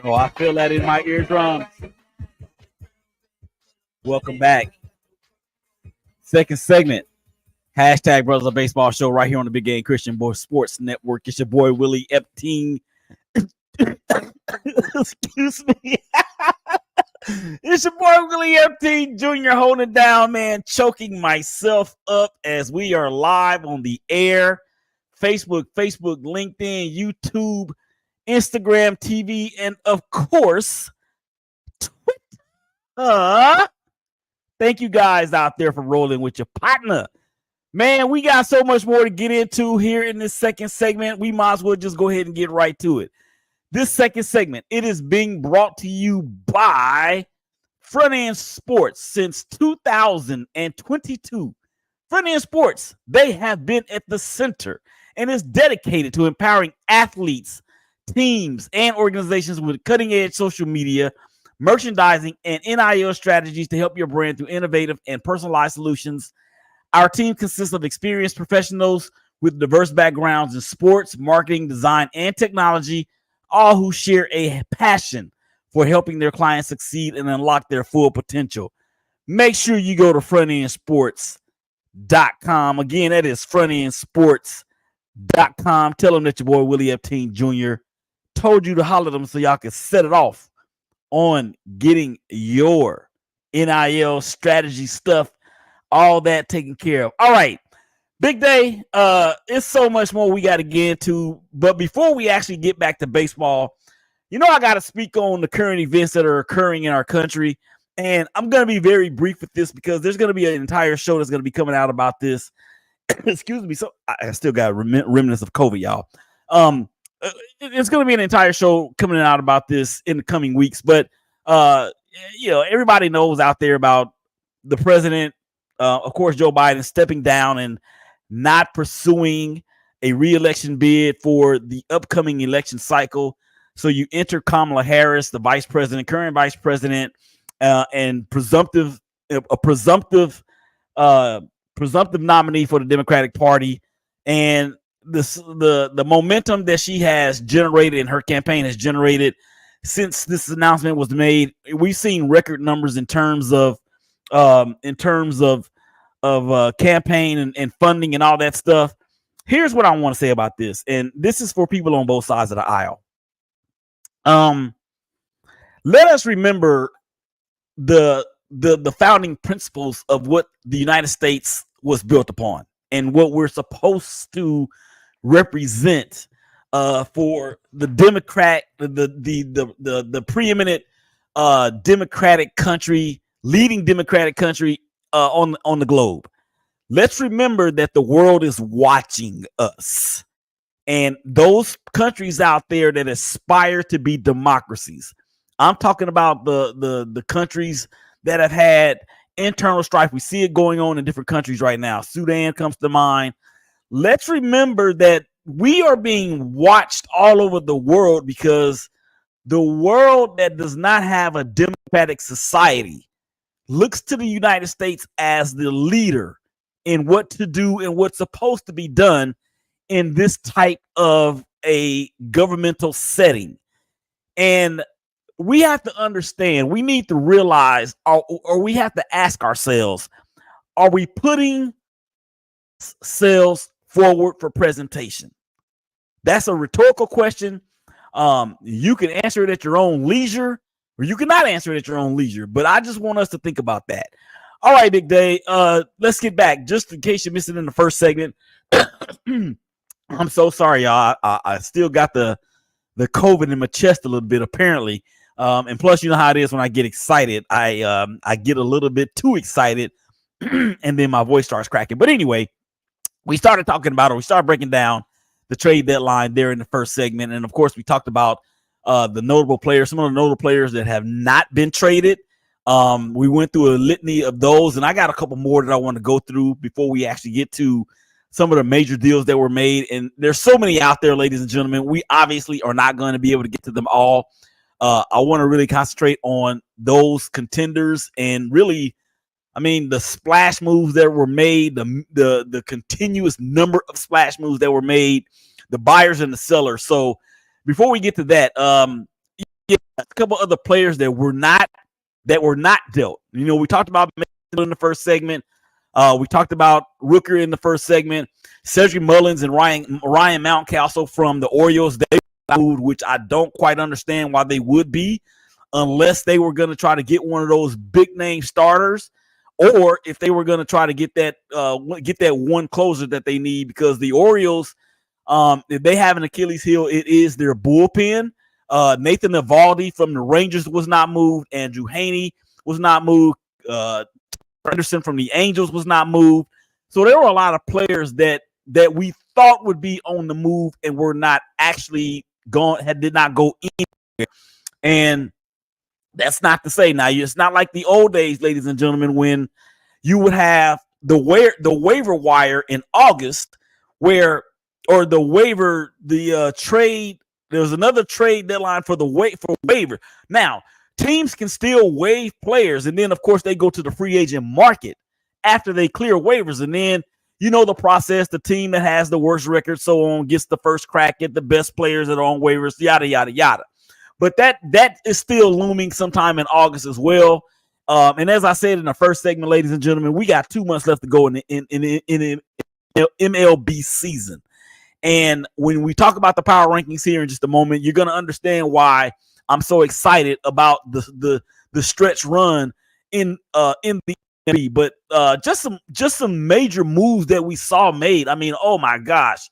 Oh, I feel that in my eardrums. Welcome back. Second segment. Hashtag Brothers of Baseball show right here on the Big Game Christian Boy Sports Network. It's your boy Willie Epting. Excuse me. It's your boy Willie Epting Jr. holding it down, man. Choking myself up as we are live on the air. Facebook, LinkedIn, YouTube, Instagram, TV, and of course, Twitter. Thank you guys out there for rolling with your partner. Man, we got so much more to get into here in this second segment. We might as well just go ahead and get right to it. This second segment, it is being brought to you by Front End Sports since 2022. Front End Sports, they have been at the center and is dedicated to empowering athletes, teams, and organizations with cutting-edge social media, merchandising, and NIL strategies to help your brand through innovative and personalized solutions. Our team consists of experienced professionals with diverse backgrounds in sports, marketing, design, and technology, all who share a passion for helping their clients succeed and unlock their full potential. Make sure you go to frontendsports.com. Again, that is frontendsports.com. Tell them that your boy Willie Epting Jr. told you to holler at them so y'all can set it off on getting your NIL strategy stuff, all that taken care of. All right, big day. It's so much more we got to get into. But before we actually get back to baseball, I got to speak on the current events that are occurring in our country. And I'm going to be very brief with this because there's going to be an entire show that's going to be coming out about this. Excuse me. So I still got remnants of COVID, y'all. It's going to be an entire show coming out about this in the coming weeks. But, everybody knows out there about the president, of course, Joe Biden stepping down and not pursuing a re-election bid for the upcoming election cycle. So you enter Kamala Harris, the vice president, current vice president, and presumptive nominee for the Democratic Party. And the momentum that she has generated and her campaign has generated since this announcement was made, we've seen record numbers in terms of campaign and funding and all that stuff. Here's what I want to say about this, and this is for people on both sides of the aisle. Let us remember the founding principles of what the United States was built upon and what we're supposed to represent for the Democrat, the preeminent democratic country, leading democratic country on the globe. Let's remember that the world is watching us. And those countries out there that aspire to be democracies, I'm talking about the countries that have had internal strife. We see it going on in different countries right now. Sudan comes to mind. Let's remember that we are being watched all over the world because the world that does not have a democratic society looks to the United States as the leader in what to do and what's supposed to be done in this type of a governmental setting. And we have to understand, we need to realize, or we have to ask ourselves, are we putting ourselves forward for presentation? That's a rhetorical question. You can answer it at your own leisure, or you cannot answer it at your own leisure. But I just want us to think about that. All right, Big Day. Let's get back. Just in case you missed it in the first segment. I'm so sorry, y'all. I still got the COVID in my chest a little bit, apparently. And plus, you know how it is when I get excited. I get a little bit too excited, and then my voice starts cracking. But anyway, we started talking about it. We started breaking down the trade deadline there in the first segment. And, of course, we talked about the notable players, some of the notable players that have not been traded. We went through a litany of those, and I got a couple more that I want to go through before we actually get to some of the major deals that were made. And there's so many out there, ladies and gentlemen. We obviously are not going to be able to get to them all. I want to really concentrate on those contenders and really, the splash moves that were made, the continuous number of splash moves that were made, the buyers and the sellers. So before we get to that, Yeah, a couple other players that were not dealt. You know, we talked about in the first segment. We talked about Rooker in the first segment. Cedric Mullins and Ryan Mountcastle from the Orioles, they moved, which I don't quite understand why they would be, unless they were going to try to get one of those big name starters, or if they were going to try to get that one closer that they need, because the Orioles, if they have an Achilles heel, it is their bullpen. Nathan Eovaldi from the Rangers was not moved. Andrew Haney was not moved. Anderson from the Angels was not moved. So there were a lot of players that we thought would be on the move and were not actually did not go anywhere. And that's not to say, now it's not like the old days, ladies and gentlemen, when you would have the waiver wire in August, trade. There was another trade deadline for waiver. Now, teams can still waive players, and then, of course, they go to the free agent market after they clear waivers. And then, you know the process. The team that has the worst record, so on, gets the first crack at the best players that are on waivers, yada, yada, yada. But that is still looming sometime in August as well. And as I said in the first segment, ladies and gentlemen, we got 2 months left to go in the MLB season. And when we talk about the power rankings here in just a moment, you're going to understand why I'm so excited about the stretch run in the MLB. But just some major moves that we saw made. I mean, oh my gosh,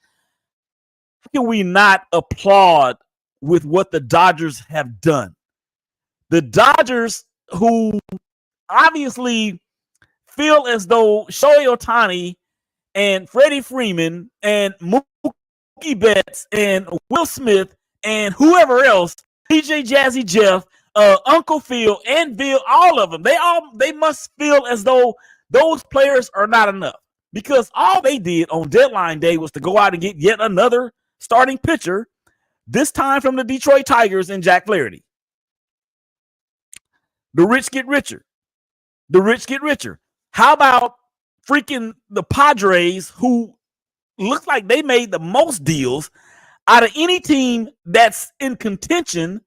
how can we not applaud with what the Dodgers have done? The Dodgers, who obviously feel as though Shohei Ohtani and Freddie Freeman and Mookie Betts and Will Smith and whoever else, DJ Jazzy Jeff, Uncle Phil and Bill, all of them, they must feel as though those players are not enough, because all they did on deadline day was to go out and get yet another starting pitcher, this time from the Detroit Tigers, and Jack Flaherty. The rich get richer. The rich get richer. How about freaking the Padres, who look like they made the most deals out of any team that's in contention?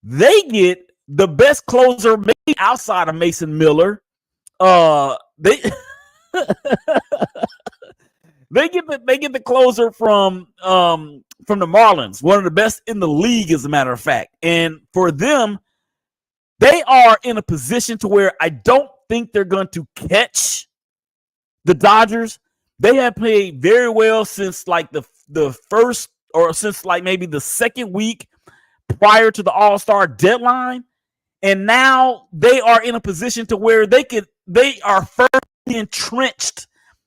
They get the best closer, maybe outside of Mason Miller. They they get the closer from the Marlins, one of the best in the league, as a matter of fact. And for them, they are in a position to where I don't think they're going to catch the Dodgers. They have played very well since like the first, or since like maybe the second week prior to the All-Star deadline. And now they are in a position to where they are firmly entrenched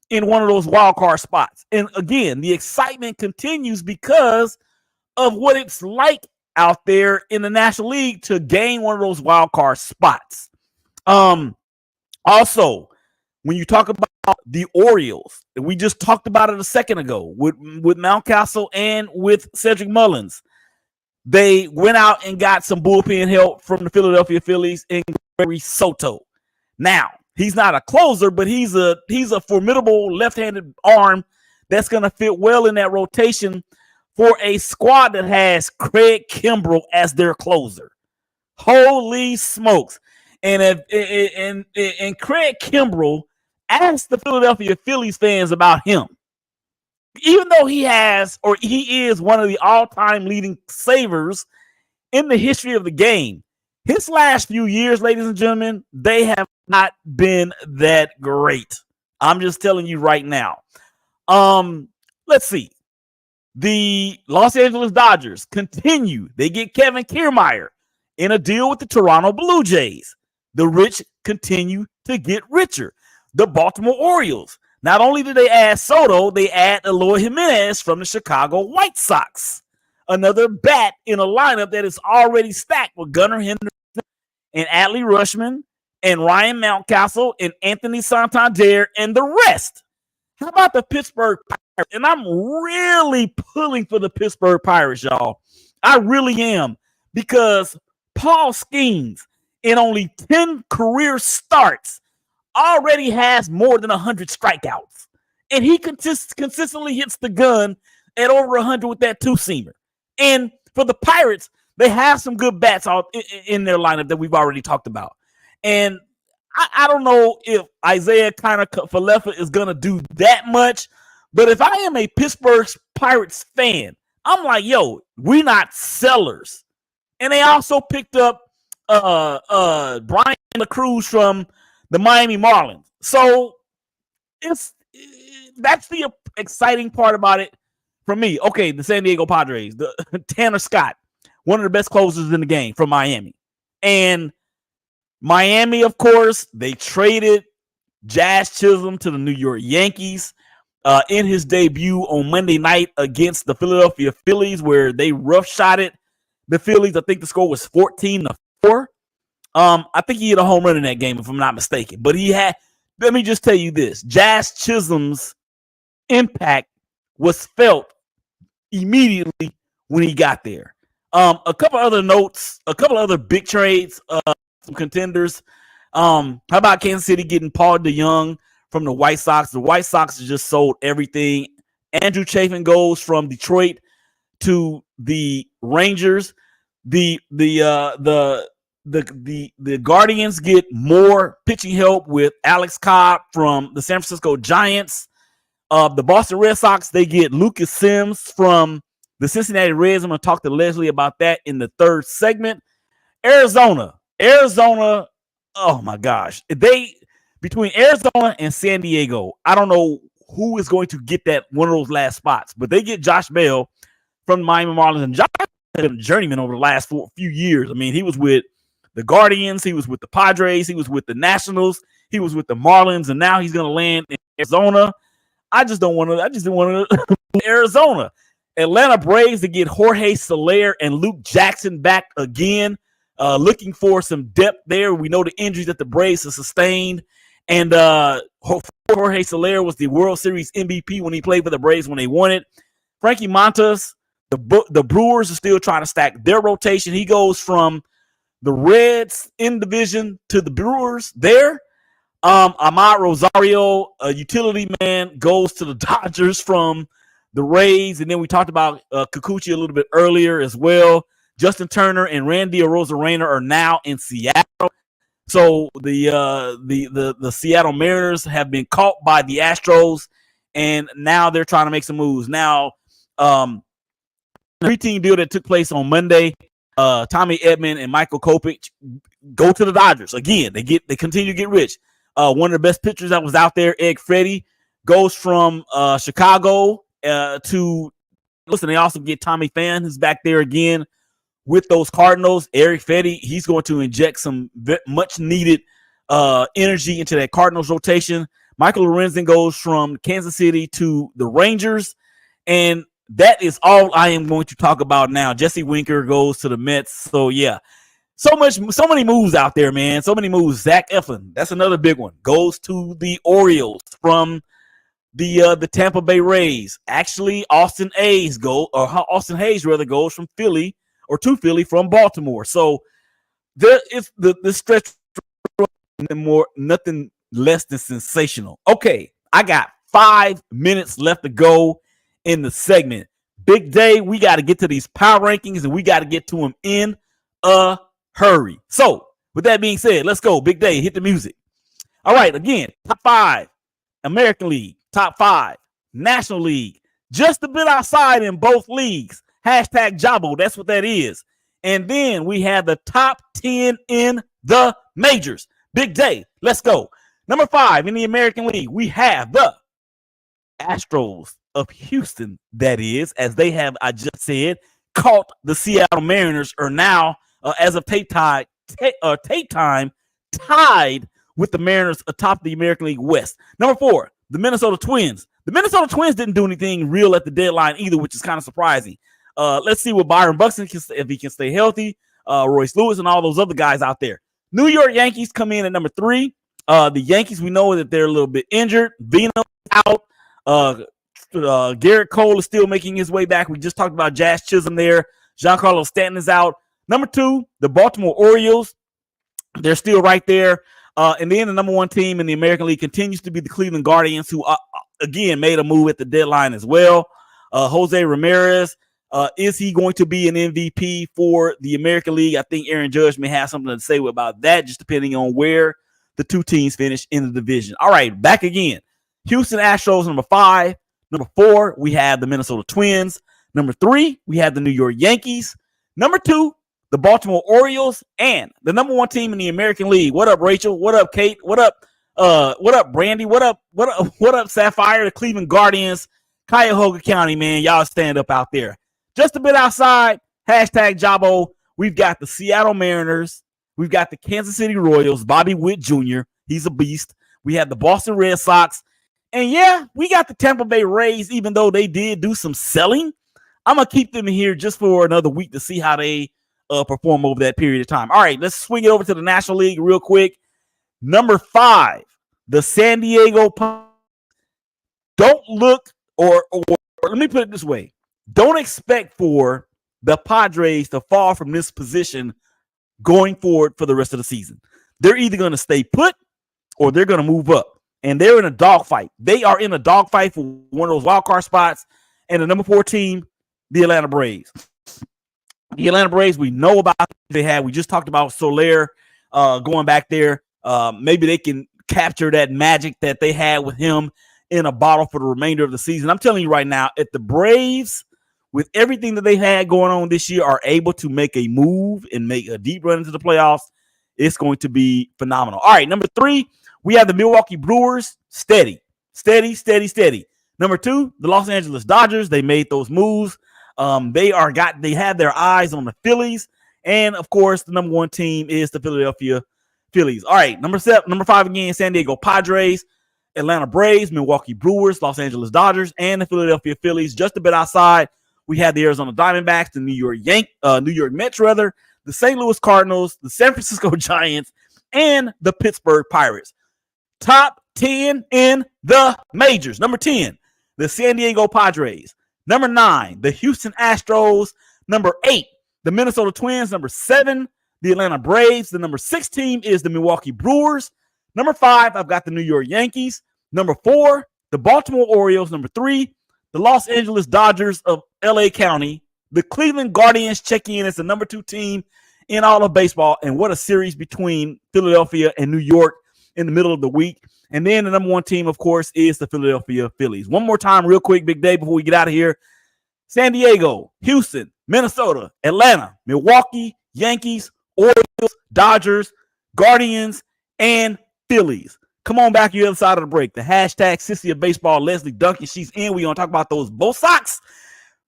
in one of those wild card spots. And again, the excitement continues because of what it's like out there in the National League to gain one of those wild card spots. Also, when you talk about the Orioles, we just talked about it a second ago with Mountcastle and with Cedric Mullins. They went out and got some bullpen help from the Philadelphia Phillies and Gregory Soto. Now, he's not a closer, but he's a formidable left-handed arm that's going to fit well in that rotation for a squad that has Craig Kimbrell as their closer. Holy smokes. And Craig Kimbrell, ask the Philadelphia Phillies fans about him. Even though he is one of the all-time leading savers in the history of the game, his last few years, ladies and gentlemen, they have not been that great. I'm just telling you right now. Let's see. The Los Angeles Dodgers continue. They get Kevin Kiermaier in a deal with the Toronto Blue Jays. The rich continue to get richer. The Baltimore Orioles, not only did they add Soto, they add Eloy Jimenez from the Chicago White Sox. Another bat in a lineup that is already stacked with Gunnar Henderson and Adley Rutschman and Ryan Mountcastle and Anthony Santander and the rest. How about the Pittsburgh Pirates? And I'm really pulling for the Pittsburgh Pirates, y'all. I really am, because Paul Skeens, in only 10 career starts, already has more than 100 strikeouts. And he consistently hits the gun at over 100 with that two-seamer. And for the Pirates They have some good bats in their lineup that we've already talked about. And I don't know if Isaiah kind of Falefa is going to do that much. But if I am a Pittsburgh Pirates fan, I'm like, yo, we're not sellers. And they also picked up Brian LaCruz from the Miami Marlins. So that's the exciting part about it for me. Okay, the San Diego Padres, the Tanner Scott, one of the best closers in the game from Miami. And Miami, of course, they traded Jazz Chisholm to the New York Yankees in his debut on Monday night against the Philadelphia Phillies, where they roughshotted the Phillies. I think the score was 14-4. I think he hit a home run in that game, if I'm not mistaken. But let me just tell you this. Jazz Chisholm's impact was felt immediately when he got there. A couple other notes, a couple other big trades, some contenders. How about Kansas City getting Paul DeJong from the White Sox? The White Sox just sold everything. Andrew Chafin goes from Detroit to the Rangers. The Guardians get more pitching help with Alex Cobb from the San Francisco Giants. The Boston Red Sox, they get Lucas Sims from the Cincinnati Reds. I'm going to talk to Leslie about that in the third segment. Arizona, oh my gosh. Between Arizona and San Diego, I don't know who is going to get that one of those last spots, but they get Josh Bell from the Miami Marlins. And Josh has been a journeyman over the last few years. I mean, he was with the Guardians, he was with the Padres, he was with the Nationals, he was with the Marlins, and now he's going to land in Arizona. I just don't want to Arizona. Atlanta Braves to get Jorge Soler and Luke Jackson back again. Looking for some depth there. We know the injuries that the Braves have sustained. And Jorge Soler was the World Series MVP when he played for the Braves when they won it. Frankie Montas, the Brewers are still trying to stack their rotation. He goes from the Reds in division to the Brewers there. Ahmad Rosario, a utility man, goes to the Dodgers from the Rays. And then we talked about Kikuchi a little bit earlier as well. Justin Turner and Randy Arozarena are now in Seattle. So the Seattle Mariners have been caught by the Astros, and now they're trying to make some moves. Now, the three-team deal that took place on Monday, Tommy Edman and Michael Kopech go to the Dodgers. Again, they continue to get rich. One of the best pitchers that was out there, Ed Freddy, goes from Chicago to – listen, they also get Tommy Pham, who's back there again with those Cardinals. Eric Fedde, he's going to inject some much needed energy into that Cardinals rotation. Michael Lorenzen goes from Kansas City to the Rangers. And that is all I am going to talk about now. Jesse Winker goes to the Mets. So yeah, so many moves out there, man. So many moves. Zach Eflin, that's another big one, goes to the Orioles from the Tampa Bay Rays. Actually, Austin Hayes goes from Philly to Philly from Baltimore. So there is the stretch nothing less than sensational. Okay, I got 5 minutes left to go in the segment. Big day, we got to get to these power rankings, and we got to get to them in a hurry. So with that being said, let's go. Big day, hit the music. All right, again, top 5 American League, top 5 National League, just a bit outside in both leagues. Hashtag Jabo, that's what that is. And then we have the top 10 in the majors. Big day, let's go. Number 5 in the American League, we have the Astros of Houston, that is, as they have, I just said, caught the Seattle Mariners, are now, as of tape time, tied with the Mariners atop the American League West. Number 4, the Minnesota Twins. The Minnesota Twins didn't do anything real at the deadline either, which is kind of surprising. Let's see what Byron Buxton can, if he can stay healthy. Royce Lewis and all those other guys out there. New York Yankees come in at number 3. The Yankees, we know that they're a little bit injured. Vino out. Garrett Cole is still making his way back. We just talked about Jazz Chisholm there. Giancarlo Stanton is out. Number 2, the Baltimore Orioles. They're still right there. And then the number 1 team in the American League continues to be the Cleveland Guardians, who again made a move at the deadline as well. Jose Ramirez, Is he going to be an MVP for the American League? I think Aaron Judge may have something to say about that, just depending on where the two teams finish in the division. All right, back again. Houston Astros, number 5. Number 4, we have the Minnesota Twins. Number 3, we have the New York Yankees. Number 2, the Baltimore Orioles, and the number 1 team in the American League. What up, Rachel? What up, Kate? What up, Brandy? What up, Sapphire? The Cleveland Guardians, Cuyahoga County, man. Y'all stand up out there. Just a bit outside, hashtag Jabo. We've got the Seattle Mariners. We've got the Kansas City Royals, Bobby Witt Jr. He's a beast. We have the Boston Red Sox. And yeah, we got the Tampa Bay Rays, even though they did do some selling. I'm going to keep them here just for another week to see how they perform over that period of time. All right, let's swing it over to the National League real quick. Number 5, the San Diego Padres. Don't look, or let me put it this way. Don't expect for the Padres to fall from this position going forward for the rest of the season. They're either going to stay put or they're going to move up. And they're in a dogfight. They are in a dogfight for one of those wild card spots. And the number 4 team, the Atlanta Braves. The Atlanta Braves, we know about they had. We just talked about Soler going back there. Maybe they can capture that magic that they had with him in a bottle for the remainder of the season. I'm telling you right now, if the Braves, with everything that they had going on this year, are able to make a move and make a deep run into the playoffs, it's going to be phenomenal. All right, number 3, we have the Milwaukee Brewers. Steady. Number 2, the Los Angeles Dodgers. They made those moves. They had their eyes on the Phillies. And of course, the number 1 team is the Philadelphia Phillies. All right, number 5 again, San Diego Padres, Atlanta Braves, Milwaukee Brewers, Los Angeles Dodgers, and the Philadelphia Phillies. Just a bit outside, we have the Arizona Diamondbacks, the New York Mets, the St. Louis Cardinals, the San Francisco Giants, and the Pittsburgh Pirates. Top 10 in the majors. Number 10, the San Diego Padres. Number 9, the Houston Astros. Number 8, the Minnesota Twins. Number 7, the Atlanta Braves. The number 6 team is the Milwaukee Brewers. Number 5, I've got the New York Yankees. Number 4, the Baltimore Orioles. Number 3, the Los Angeles Dodgers of LA County. The Cleveland Guardians check in as the number 2 team in all of baseball. And what a series between Philadelphia and New York in the middle of the week. And then the number 1 team, of course, is the Philadelphia Phillies. One more time, real quick, Big Day, before we get out of here. San Diego, Houston, Minnesota, Atlanta, Milwaukee, Yankees, Orioles, Dodgers, Guardians, and Phillies. Come on back to the other side of the break. The hashtag Sissy of Baseball, Leslie Duncan, she's in. We're going to talk about those Bo Sox.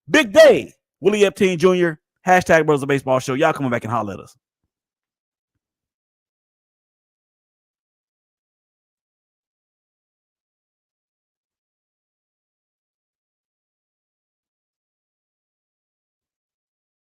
Big Day, Willie Epting Jr., hashtag Brothers of Baseball Show. Y'all coming back and holler at us.